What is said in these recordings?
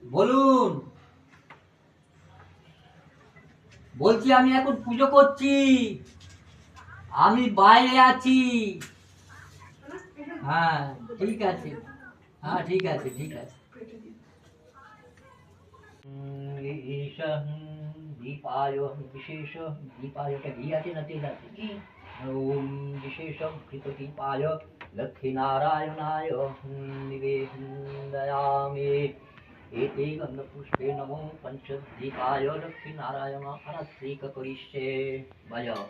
বলুন। বলছি আমি এখন পুজো করছি, আমি বাইরে আছি। হ্যাঁ, ঠিক আছে। হ্যাঁ, ঠিক আছে, ঠিক আছে। ঈশান দীপায় বিশেষ দীপায়টা ঘি আছে না তেল আছে? ওম বিশেষ কৃত দীপায় লক্ষ্মীনারায়ণায় নিবেদয়ামি। एते गन्धपुष्पे नमो पंचदीपाय लक्ष्मीनारायण अनस्वीक करिष्ये। बजाओ।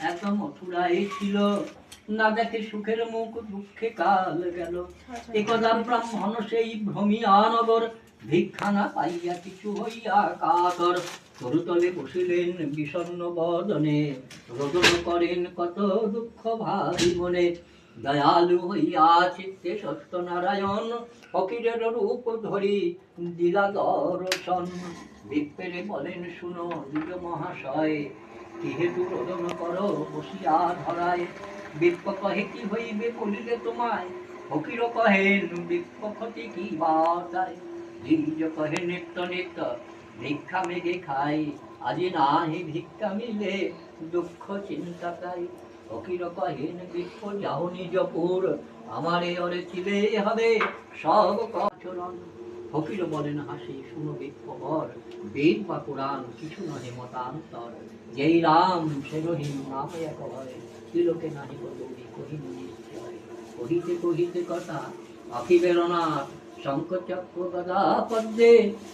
একদম মথুরায় ছিল, না দেখে সুখের মুখ দুঃখে কাল গেল। একদা ব্রাহ্মণ সেই ভ্রমিয়া নগর, ভিক্ষা না পাইয়া কিছু হইয়া কাতর। তরুতলে বসিলেন বিষণ্ণ বদনে, রোদন করেন কত দুঃখ ভারী মনে। দয়ালু হইয়া চিত্তে সত্যনারায়ণ, ফকিরের রূপ ধরি দিলা দর্শন। বিপ্রেরে বলেন শুনো দ্বিজ মহাশয়, কি হেতু রোদন করো বসিয়া ধরায়? বিপ্র কহে কি হইবে বলিলে তোমায়, ফকির কহেন বিপ্র ক্ষতি কি বাতায়? দ্বিজ কহে নিত্য নিত্য ভিক্ষা মেঘে খাই, আজি নাহি ভিক্ষা মিলে দুঃখ চিন্তা তাই। ফকির কহেন বিপ্র যাও নিজপুর, আমারে অরে ছিলে হবে সব কচরণ। ফকির বলেন হাসি শুনো বিপ্রবর, বেদ বা পুরাণ কিছু নহে মতান্তর। যেই রাম সে রহিম নাম এক হয়, তিলকে নাহি বলি কহিনি নিশ্চয়। কহিতে কহিতে কথা আখি বেরোনা, শঙ্খ চক্র গদা পদ্মে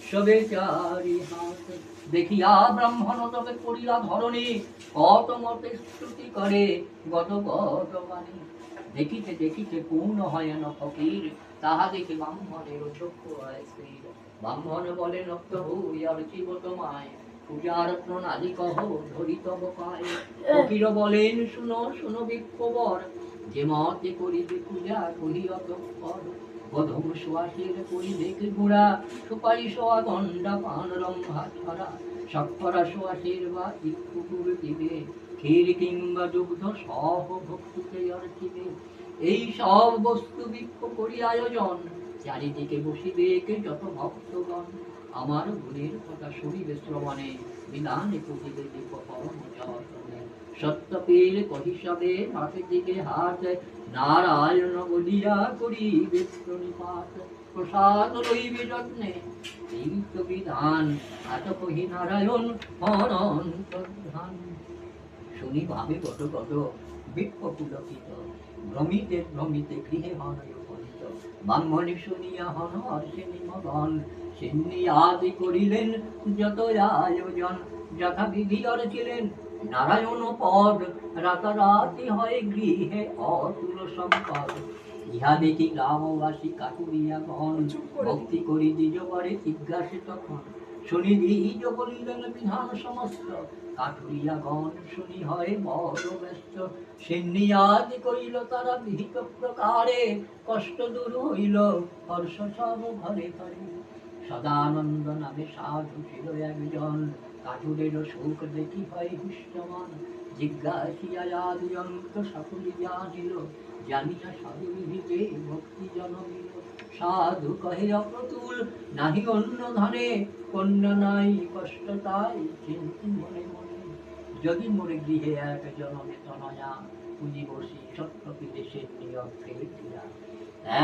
শোভে চারি হাত। দেখিয়া ব্রাহ্মণ তবে পড়িলা ধরণী, কত মতে স্তুতি করে গত গত বাণী। দেখিতে দেখিতে পূর্ণ হয় না ফকির, তাহা দেখে ব্রাহ্মণের চক্ষু হয় স্থির। ব্রাহ্মণ বলেন প্রভু অর্চিব তোমায়, পূজার প্রণালী কহ ধরি তব পায়। ফকির বলেন শুনো শুনো বিপ্রবর, যে মতে করিবে পূজা করি অতঃপর। প্রথম সুয়াসের করিবে গুড়া, সুপারি সোয়া গন্ডা পান রম্ভা ছড়া। শর্করা সুয়াসের বা ইক্ষুকুর দিবে, ক্ষীর কিংবা দুগ্ধ সহ ভক্তুকে অর্চিবে। এই সব বস্তু বিক্ষ করি আয়োজন, চারিদিকে বসিবে যত ভক্তগণ। আমার গুণের কথা শুনিবে শ্রবণে, বিধানে কহিবে দীপ পরম যতনে। সত্যপীর কহিসাবে হাতের দিকে হাত, নারায়ণ বলিয়া করিবে প্রণিপাত। প্রসাদ লইবে যত্নে এই তো বিধান, এত কহি নারায়ণ অনন্তর্ধান। শুনি ভাবে কত কত বিপ্র পুলকিত, ভ্রমিতে ভ্রমিতে গৃহে হন উপনীত। ব্রাহ্মণে শুনিয়া হন হর্ষে নিমগন, সিন্নি আদি করিলেন যত আয়োজন। যথা বিধি অর্চিলেন নারায়ণ পদ রাতারাতি হয় গৃহে অতুল সম্পদ। ইহা দেখি গ্রামবাসী কাকুরিয়া গণ ভক্তি করি দ্বিজ করে জিজ্ঞাসে তখন। শুনি দ্বিজ বলিলেন বিধান সমস্ত, কাঠুরিয়া গণ শুনি হয় বড় ব্যস্ত। সিন্নিয়াদি করিল তারা বিহিত প্রকারে, কষ্ট দূর হইল হর্ষ সব ঘরে ঘরে। সদানন্দ নামে সাধু ছিল একজন, কাঠুরের সুখ দেখি হয় হৃষ্টমন। জিজ্ঞাসিয়া আদি অন্ত সকলে জানিল, জানিয়া সাধু হৃদে ভক্তি জন্মিল। সাধু কহে অপ্রতুল নাহি অন্য ধনে, কন্যা নাই কষ্ট তাই চিন্তি মনে মনে। যদি মোরে গৃহে এক জনমে তনয়া, পুঁজি বসি সত্য বিদেশের নিয়ন্ত্রে দিয়া।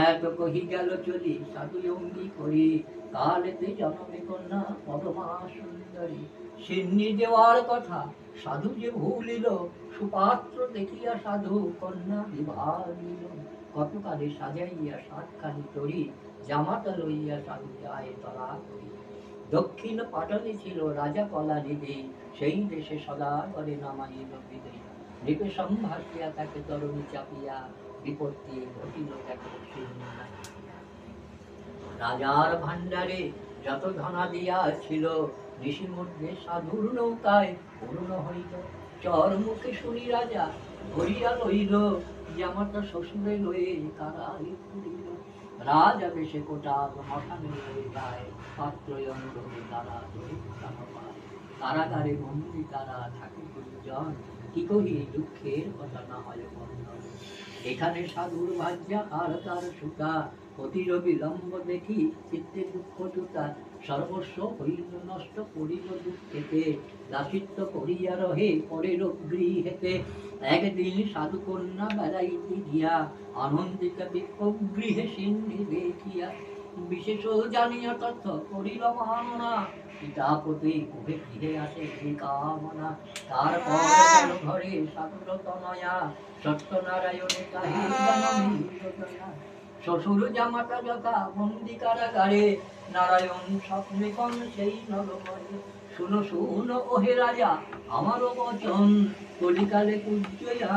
এত কহি গেল চলি সাধু অঙ্গি করি, কালেতে জনমে কন্যা পরমা সুন্দরী। সিন্নি দেওয়ার কথা সাধু যে ভুলিল, সুপাত্র দেখিয়া সাধু কন্যা বিবাহ দিল। কতকালে সাজাইয়া সাতখানি তরি, জামাতা লইয়া সাধু যায় তলা করি। দক্ষিণ পাটনে ছিল রাজা কলা নিধি, সেই দেশে সদা করে নামাইল বিধি। নৃপে সম্ভাষিয়া তাকে তরুণী চাপিয়া, বিপত্তি ঘটিল তাকে সিন্নি নাচিয়া। রাজার ভান্ডারে যত ধনা দিয়া ছিল, ঋষি মধ্যে সাধুর নৌকায় পূর্ণ হইল। চর মুখে শুনি রাজা ধরিয়া লইল, জামাতা শ্বশুরে লয়ে কারারে তুলিল। রাজা বেশে কোটাল মশানে লয়ে যায়, পাত্রয়ন্ত্র তারা ধরে কোটানো পায়। কারাগারে বন্দী তারা থাকে গুরুজন, কি করি দুঃখের কথা না হয় বন্ধন। এখানে সাধুর ভাজ্যা আর তার সুতা, অতির বিলম্ব দেখি চিত্তে দুঃখ জুতা। সর্বস্ব হইল নষ্ট করিল দুঃখেতে, দাসিত্ব করিয়া রহে পরের গৃহেতে। একদিন সাধু কন্যা বেড়াইতে গিয়া, আনন্দিত গৃহে সিন্নি দেখিয়া। বিশেষ জানিয়া তথ্য করিল মাননা, পিতা প্রতি উভে গৃহে আসে এই কামনা। তারপর গেল ঘরে সাধুর তনয়া, সত্যনারায়ণে তাহে শ্বশুর জামাতা যথা বন্দি কারাগারে, নারায়ণ স্বপ্নে কন সেই নরমরে। শুনো শুনো ওহে রাজা আমারও বচন, কলিকালে পূজ্যয়া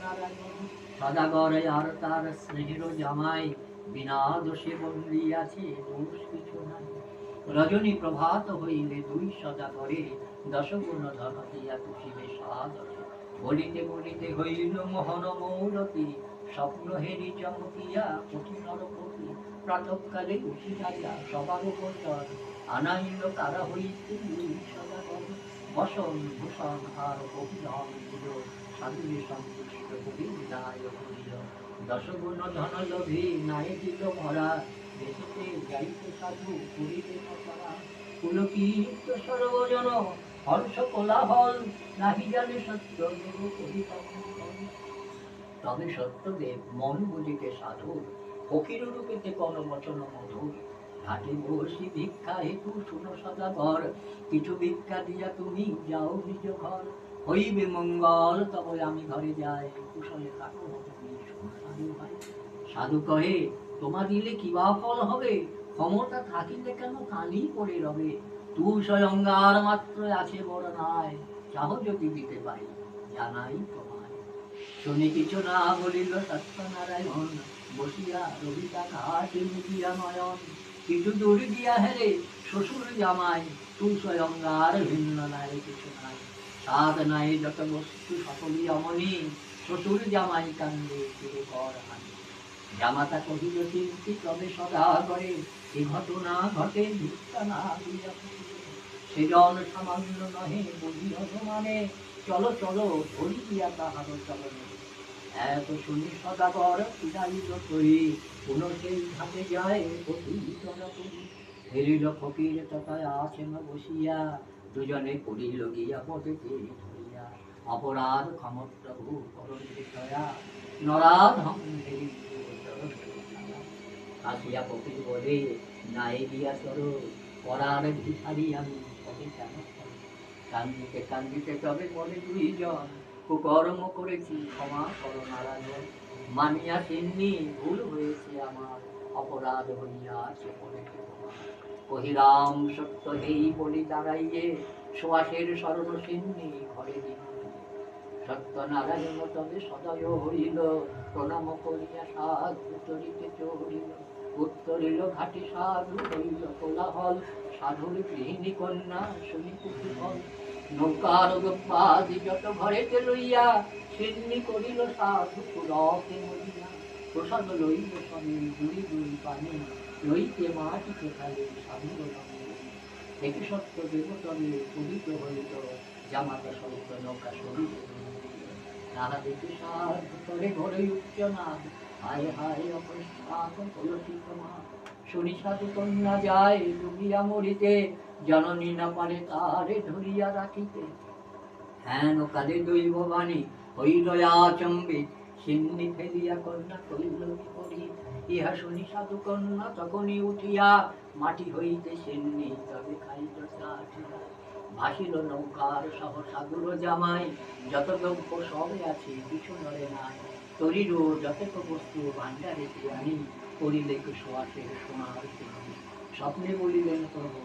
নারায়ণ। সদাগর আর তার স্নেহের জামাই, বিনা দোষে বন্দি আছে দোষ কিছু নাই। রজনী প্রভাত হইলে দুই সদাগরে, দশগুণ ধন দিয়া তুষিবে সাদরে। বলিতে বলিতে হইল মোহন মৌরতি, স্বপ্ন হেরি চমকিয়া অতি নরপতি। প্রাতঃকালে উঠি রাজা সবার গোচর, আনাইল কারা হইতে দুই সদাগর। বসন ভূষণ আর বহুধন দিল, সাধুরে সন্তুষ্ট করি বিদায় করিল। দশগুণ ধন লোভে নাই দিল ভরা, দেখিতে যাইতে সাধু করিতে করা। পুলকিত সর্বজন হর্ষ কোলাহল, নাহি জানে সত্য দেব কবিতা। তবে সত্যদেব মন বুঝিতে সাধুর, ফকির রূপেতে কোন বচন মধুর। ঘাটে বসি ভিক্ষা হেতু শুনো সদাগর, কিছু ভিক্ষা দিয়া তুমি যাও নিজ ঘর। হইবে মঙ্গল তবে আমি ঘরে যাই, কুশলে কাটো তুমি সংসারী ভাই। সাধু কহে তোমা দিলে কি বা ফল হবে, ক্ষমতা থাকিলে কেন কালি পড়ে রবে। তুই স্বয়ংগার মাত্র আছে বড় নাই, চাহ যদি দিতে পারি জানাই তোমায়। শুনি কিছু না বলিল সত্যনারায়ণ, বসিয়া রবিতা ঘাটে মুখিয়া নয়ন। কিছু দূর দিয়া হেরে শ্বশুর জামাই, তুই স্বয়ংগার ভিন্ন নাই কিছু নাই। সাধ নাই যত বস্তু সকলই অমনি, শ্বশুর জামাই কান্দে ফিরে কর হানি। জামাতা কহিল চিন্তি তবে সদা করে, এ ঘটনা ঘটে ভিক্ষা না দিয়া সেজন সামান্য নহে বুঝিল মানে। চলো চলো ধরি দিয়া তাহার চলনে। এত শুনি সদাগর ফিরাইল করি, কোন সেই ঘাটে যায় ফেরিল ফকির তথায় আসেন বসিয়া, দুজনে পড়িল গিয়া পথেতে ধরিয়া। অপরাধ ক্ষমপ্রভু করণ দয়া, নরাধম আসিয়া ফকির বলে নাই দিয়া চর, করার ভিখারি আমি কবে কেন। কান্দিতে কান্দিতে তবে বলে দুইজন, কুকর্ম করেছি ক্ষমা করো নারায়ণ। মানিয়া সিন্নি ভুল হয়েছে আমার, অপরাধ হইয়া আছে বলে তোমার। কহিরাম সত্য হেই বলি দাঁড়াইয়ে সুয়াসের স্মরণ সিন্নি ঘরে দিন সত্যনারায়ণ তবে সদয় হইল প্রণাম করিয়া সাধু চরিতে চড়িল উত্তরিল ঘাটি সাধু হইল কোলাহল সাধুর গৃহিণী কন্যা শুনি কুতুহল নৌকার গব্বাদি যত ঘরেতে লইয়া সিন্নি করিল সাধু পুলকে মরিয়া প্রসাদ লইল স্বামী দুই দুই পানে লইতে মাটিতে খালে সাধুর দেখি সত্য দেবতলে পবিত্র হইল জামাতা সহিত নৌকা শরীর তারা দেখি সাধু করে ঘরে উচ্চ নাদ হায় হায় অপরিষ্কার কলসিত মা শুনি সাধু কন্যা যায় ডুবিয়া মরিতে জননী না পারে তারে ধরিয়া রাখিতে হেন কালে দৈব বাণী হইল আচম্বিত সিন্নি ফেলিয়া কন্যা কইল করি ইহা শুনি সাধু কন্যা তখনই উঠিয়া মাটি হইতে সিন্নি তবে খাইল চাঠিয়া ভাসিল নৌকার সহ সাধুর জামাই যত দ্রব্য সবে আছে কিছু নড়ে নাই তরিরও যত বস্তু ভান্ডারেতে আনি করিলে কুশোয়াসের সোনার সিন্ধি স্বপ্নে বলিলেন প্রভু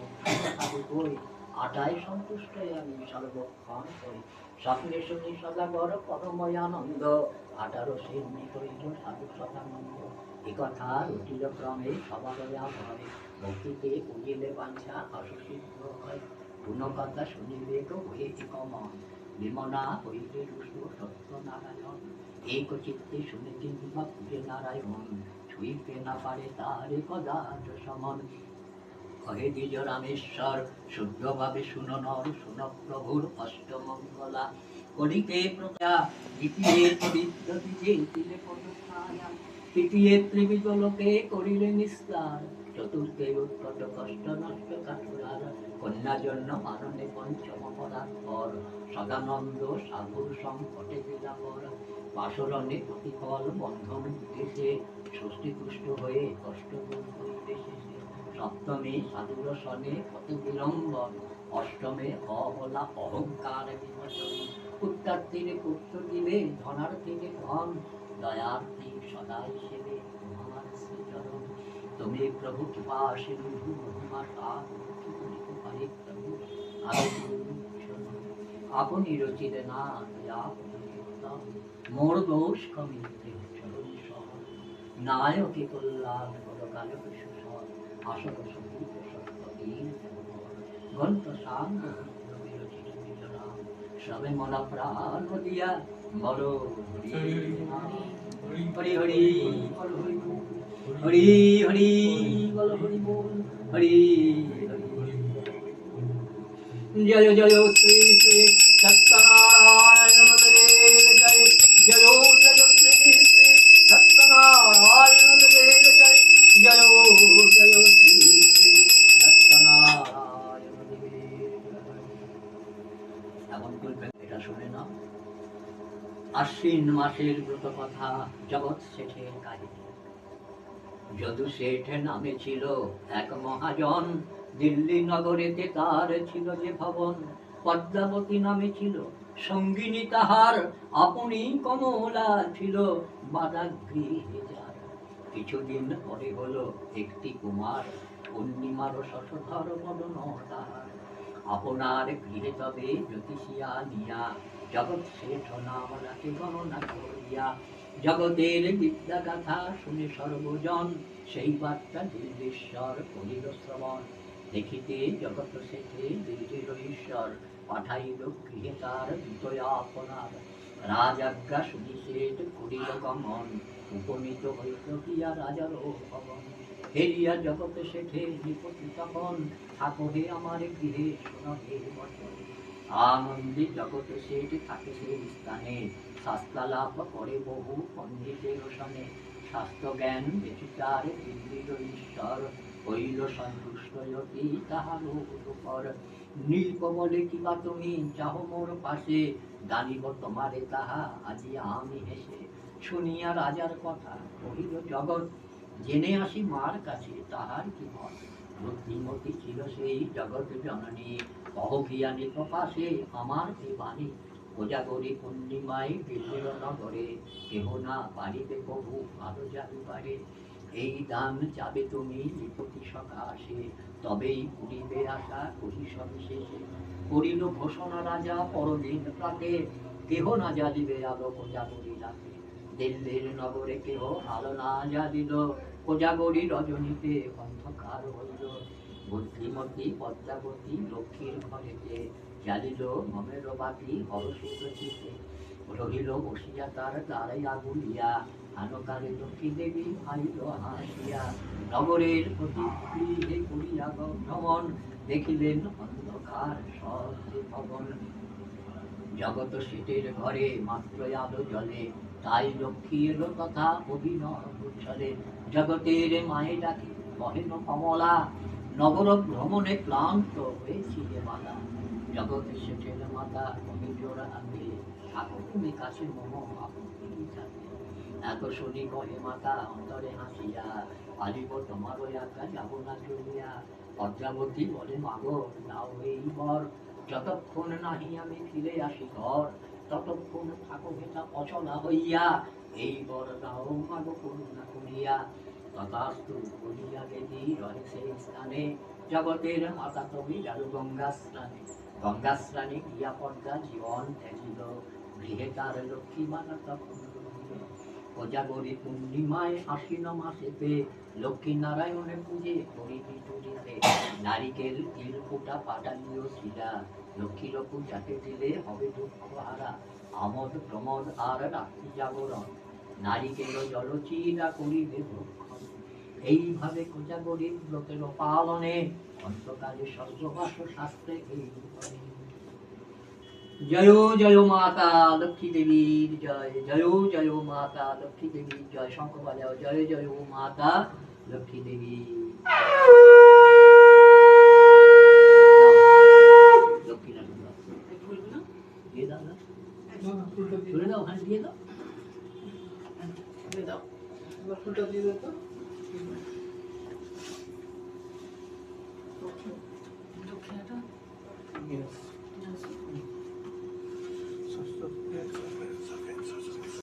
সাধু কই আটায় সন্তুষ্ট আমি সর্বক্ষণ করি স্বপ্নে শুনি সদাগর পরময় আনন্দ আটারও সিন্নি করিল সাধু সদানন্দ এ কথা রটিল ক্রমে সবার ভয় ভক্তিতে পুজিলে বাঞ্ছা অসুসিদ্ধ হয় পুনঃ কথা শুনিলে তো হয়েছে কমন বিমনা হইলে রুষু সত্যনারায়ণ এক চিত্তে শুনে কিংবা পুজে নারায়ণ ছুঁইতে না পারে তারে কদাচ সমন কহে দ্বিজ রামেশ্বর শুদ্ধভাবে শুনো নর শুন প্রভুর অষ্টমঙ্গলা করিতে প্রজা দ্বিতীয় পবিত্র দিলে পদছায়া তৃতীয় ত্রিবিধ লোকে করিলে নিস্তার চতুর্থে উৎকট কষ্ট নষ্ট কাঠুরার কন্যা জন্য মাননে পঞ্চম পদার্থর সদানন্দ সাধুর সংকটে দিলাপর বাসরণে প্রতিফল বন্ধন উঠেছে ষষ্ঠী তুষ্ট হয়ে কষ্ট দূর করিতে শেষে সপ্তমে সাধুর সনে কত বিলম্বন অষ্টমে অহলা অহংকার বিমোচন পুত্রার তীরে পুত্র দিলে ধনার তীরে ধন দয়ার্থী সদাই সেবে তোমার শ্রীচরণ তুমি প্রভু কৃপা সিন্ধু মহিমা সাধ করিতে পারে প্রভু আপনি রচিলে না মোর দোষ কমিতে চরণী সহ নায়কে কল্যাণ পরকালে সুসর আসল সঙ্গীত সত্যবীর গ্রন্থ শান্ত বিরচিত বিচরাম সবে মনা প্রাণ দিয়া বলো হরি হরি হরি হরি বল হরি বল হরি জয় জয় শ্রী শ্রী সত্যনারায়ণ দেব জয় জয় জয় শ্রী শ্রী সত্যনারায়ণ দেব জয় জয় জয় শ্রী শ্রী সত্যনারায়ণ দেব এমন করবেন এটা শুনে না আশ্বিন মাসের ব্রত কথা জগৎ শেঠের কাহিনী যদু শেঠ নামে ছিল এক মহাজন দিল্লি নগরেতে তার ছিল যে ভবন পদ্মাবতী নামে ছিল সঙ্গিনী তাহার আপনি কমলা ছিল বাদাগৃহে যার কিছুদিন পরে হলো একটি কুমার পূর্ণিমার শশধর বদন তাহার আপনার গৃহে তবে জ্যোতিষিয়া নিয়া জগৎ শেঠ নাম রাখে গণনা করিয়া জগতের বিদ্যা গাথা শুনে সর্বজন সেই বার্তা দিল্লীশ্বর করিল শ্রবণ দেখিতে জগৎ শেঠে দিল্লীর ঈশ্বর পাঠাইল গৃহে তার বিতয়া আপনার রাজাজ্ঞা শুনি শেঠ করিল গমন উপনীত হইল কিয়া রাজার ভবন হেরিয়া জগৎ শেঠে নিপতি তখন থাকো হে আমার গৃহে শোনো হে বচন আনন্দে জগৎ শেঠ থাকে সেই স্থানে শাস্ত্র লাভ করে বহু পণ্ডিতের সনে শাস্ত্র জ্ঞান বেচিতার দিল্লীর ঈশ্বর হইল সন্তুষ্ট যতি তাহার উপর নীলপ বলে কিবা তুমি চাহ মোর পাশে জানিব তোমারে তাহা আজি আমি হেসে শুনিয়া রাজার কথা কহিল জগৎ জেনে আসি মার কাছে তাহার কি মত বুদ্ধিমতী ছিল সেই জগৎ জননী কহিয়ানি প্রকাশে আমার কি বাণী কোজাগরী পূর্ণিমায় দিল্লির নগরে কেহ না পারিবে প্রভু আরো জাদু পারে এই দান যাবে তুমি প্রতি সকাশে, তবেই পুরিবে আশা করি সবিশেষে। করিল ঘোষণা রাজা পরদিন প্রাতে, কেহ না জ্বালিবে আলো কোজাগরী রাতে। দিল্লির নগরে কেহ আলো না জ্বালিল, কোজাগরী রজনীতে অন্ধকার হইল। বুদ্ধিমতী পদ্মাবতী লক্ষ্মীর ঘরেতে, জ্বালিল মমের বাতি হরষিত চিতে। রহিল বসিয়া তার দ্বারাই আগুলিয়া, আনকালে লক্ষ্মী দেবী আইল হাসিয়া। নগরের প্রতি গৃহে করিয়া ভ্রমণ, দেখিলেন অন্ধকার সহজে ভবন। জগত সেটের ঘরে মাত্র আলো জ্বলে, তাই লক্ষ্মী এলো তথা অভিনব ছলে। জগতের মায়ে ডাকি কহেন কমলা, নগর ভ্রমণে ক্লান্ত হয়েছিলে মাতা। জগতে সেটের মাতা অভিজোর হাতে, থাকো তুমি কাছে মম আপনি থাকে। এত শুনি কহে মাতা অন্তরে হাসিয়া, পারিব তোমার ওই একা যাব না চলিয়া। পদ্মাবতী বলে মাগো নাও এই বর, যতক্ষণ নাহি আমি ফিরে আসি ঘর, ততক্ষণ থাকো হেতা অচলা হইয়া। এই বর দাও মাগো করুণা করিয়া। তথাস্তু বলিয়া দেবী রহে সেই স্থানে, জগতের মাতা তুমি গেল গঙ্গা স্নানে। গঙ্গা স্নানে গিয়া পদ্মা জীবন ত্যাজিল, গৃহে তার লক্ষ্মী মাতা তখন রহিল। কোজাগরী পূর্ণিমায় আশ্বিন মাসেতে, লক্ষ্মী নারায়ণে পূজে করিবি টুরিতে। নারিকেল তিল ফোঁটা পাটালিও শিলা, লক্ষ্মীর পূজাতে দিলে হবে দুঃখ হারা। আমোদ প্রমোদ আর রাত্রি জাগরণ, নারিকেল জলচিরা করিবে ভক্ষণ। এইভাবে কোজাগরীর ব্রতের পালনে, অন্তকালে স্বর্গবাস শাস্ত্রে এই বলে। জয় জয় মাতা লক্ষ্মী দেবীর জয়, জয় জয় মাতা লক্ষ্মী দেবীর জয়। শঙ্খ বাজাও জয় জয় মাতা লক্ষ্মী দেবী। লক্ষ্মী দিয়ে দাও না, তুলে দাও, ওখানে দিয়ে দাও, ফুলটা দিয়ে দাও তো।